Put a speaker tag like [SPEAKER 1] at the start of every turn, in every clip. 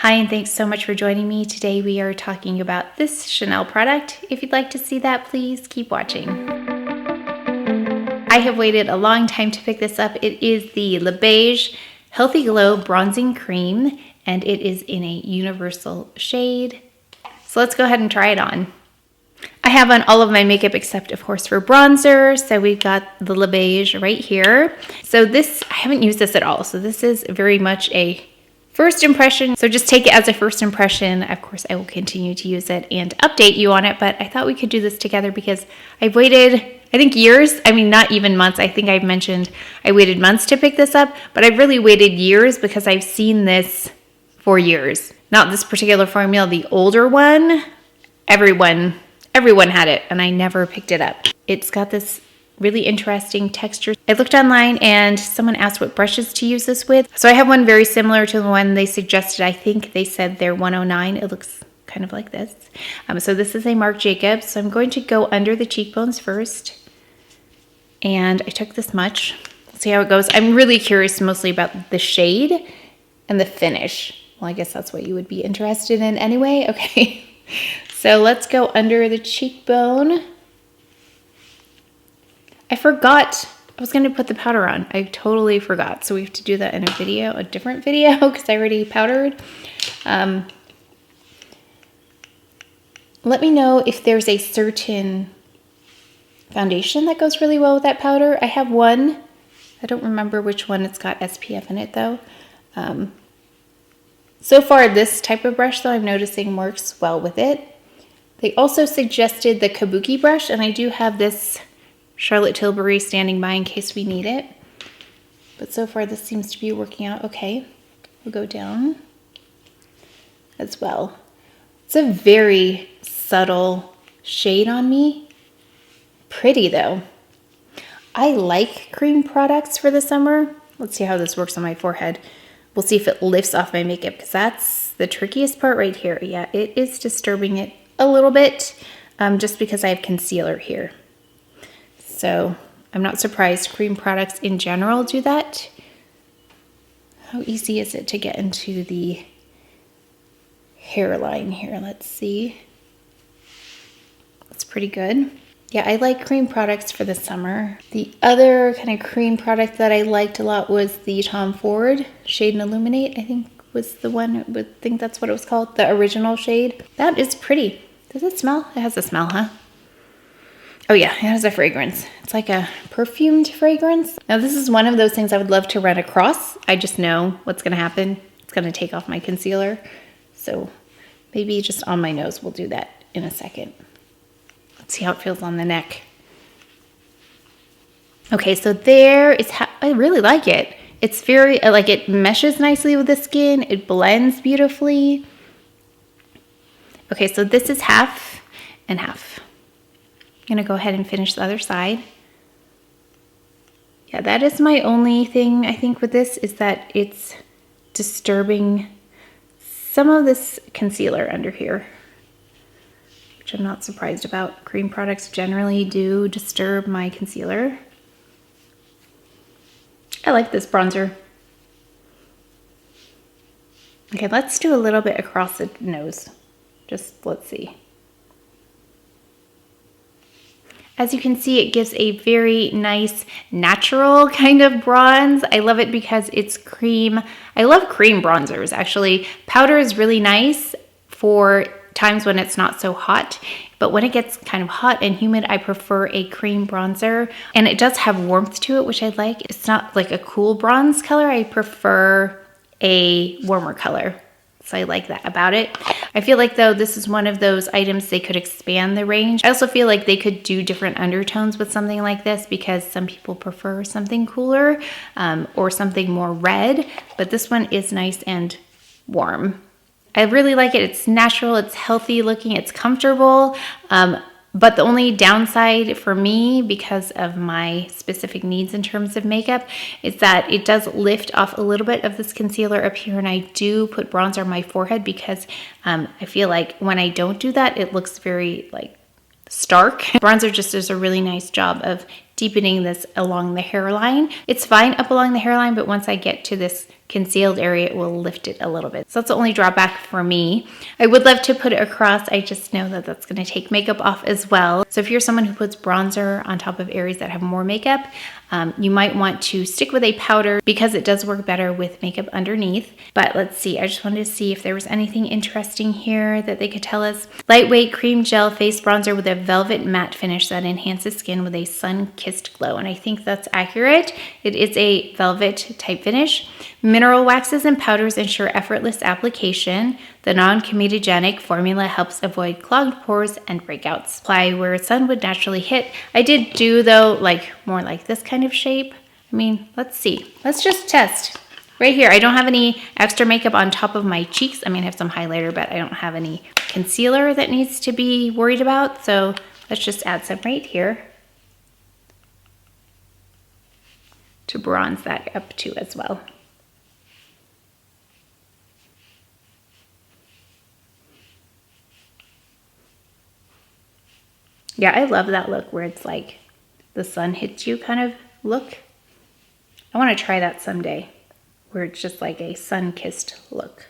[SPEAKER 1] Hi, and thanks so much for joining me. Today we are talking about this Chanel product. If you'd like to see that, please keep watching. I have waited a long time to pick this up. It is the Le Beige Healthy Glow Bronzing Cream, and it is in a universal shade. So let's go ahead and try it on. I have on all of my makeup except, of course, for bronzer. So we've got the Le Beige right here. So this, I haven't used this at all. So this is very much a first impression. So just take it as a first impression. Of course, I will continue to use it and update you on it. But I thought we could do this together because I've waited, I think years. I mean, not even months. I think I've mentioned I waited months to pick this up. But I've really waited years because I've seen this for years. Not this particular formula, the older one. Everyone had it, and I never picked it up. It's got this really interesting texture. I looked online and someone asked what brushes to use this with. So I have one very similar to the one they suggested. I think they said they're 109. It looks kind of like this. So this is a Marc Jacobs. So I'm going to go under the cheekbones first. And I took this much. Let's see how it goes. I'm really curious mostly about the shade and the finish. Well, I guess that's what you would be interested in anyway. Okay. So let's go under the cheekbone. I forgot, I was going to put the powder on. I totally forgot. So we have to do that in a video, a different video, because I already powdered. Let me know if there's a certain foundation that goes really well with that powder. I have one. I don't remember which one. It's got SPF in it though. So far, this type of brush though, I'm noticing works well with it. They also suggested the Kabuki brush, and I do have this Charlotte Tilbury standing by in case we need it. But so far, this seems to be working out okay. We'll go down as well. It's a very subtle shade on me. Pretty though. I like cream products for the summer. Let's see how this works on my forehead. We'll see if it lifts off my makeup, because that's the trickiest part right here. Yeah, it is disturbing it a little bit, just because I have concealer here. So I'm not surprised cream products in general do that. How easy is it to get into the hairline here? Let's see. That's pretty good. Yeah, I like cream products for the summer. The other kind of cream product that I liked a lot was the Tom Ford Shade and Illuminate, I think was the one. I would think that's what it was called, the original shade. That is pretty. Does it smell? It has a smell, huh? Oh yeah, it has a fragrance. It's like a perfumed fragrance. Now this is one of those things I would love to run across. I just know what's gonna happen. It's gonna take off my concealer. So maybe just on my nose, we'll do that in a second. Let's see how it feels on the neck. Okay, so there is how, I really like it. It's very, like it meshes nicely with the skin. It blends beautifully. Okay, so this is half and half. I'm gonna go ahead and finish the other side. Yeah, that is my only thing I think with this, is that it's disturbing some of this concealer under here, which I'm not surprised about. Cream products generally do disturb my concealer. I like this bronzer. Okay, let's do a little bit across the nose. Just let's see. As you can see, it gives a very nice natural kind of bronze. I love it because it's cream. I love cream bronzers, actually. Powder is really nice for times when it's not so hot, but when it gets kind of hot and humid, I prefer a cream bronzer, and it does have warmth to it, which I like. It's not like a cool bronze color. I prefer a warmer color. So I like that about it. I feel like though this is one of those items they could expand the range. I also feel like they could do different undertones with something like this, because some people prefer something cooler or something more red, but this one is nice and warm. I really like it. It's natural, it's healthy looking, it's comfortable. But the only downside for me, because of my specific needs in terms of makeup, is that it does lift off a little bit of this concealer up here, and I do put bronzer on my forehead because I feel like when I don't do that, it looks very like stark. Bronzer just does a really nice job of deepening this along the hairline. It's fine up along the hairline, but once I get to this concealed area, it will lift it a little bit. So that's the only drawback for me. I would love to put it across. I just know that that's going to take makeup off as well. So if you're someone who puts bronzer on top of areas that have more makeup, you might want to stick with a powder because it does work better with makeup underneath. But let's see, I just wanted to see if there was anything interesting here that they could tell us. Lightweight cream gel face bronzer with a velvet matte finish that enhances skin with a sun-kissed glow. And I think that's accurate. It is a velvet type finish. Mineral waxes and powders ensure effortless application. The non-comedogenic formula helps avoid clogged pores and breakouts. Apply where sun would naturally hit. I did do though, like more like this kind of shape. I mean, let's see. Let's just test. Right here, I don't have any extra makeup on top of my cheeks. I mean, I have some highlighter, but I don't have any concealer that needs to be worried about. So let's just add some right here to bronze that up too as well. Yeah, I love that look where it's like the sun hits you kind of look. I want to try that someday, where it's just like a sun-kissed look.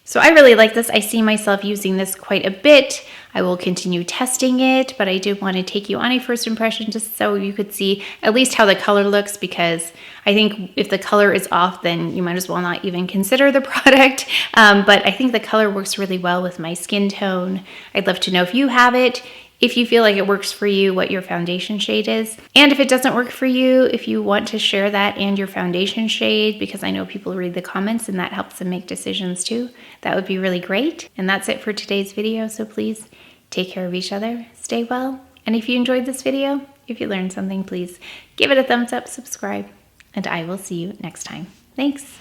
[SPEAKER 1] So I really like this. I see myself using this quite a bit. I will continue testing it, but I did want to take you on a first impression just so you could see at least how the color looks, because I think if the color is off, then you might as well not even consider the product. But I think the color works really well with my skin tone. I'd love to know if you have it, if you feel like it works for you, what your foundation shade is. And if it doesn't work for you, if you want to share that and your foundation shade, because I know people read the comments and that helps them make decisions too, that would be really great. And that's it for today's video. So please take care of each other, stay well. And if you enjoyed this video, if you learned something, please give it a thumbs up, subscribe, and I will see you next time. Thanks.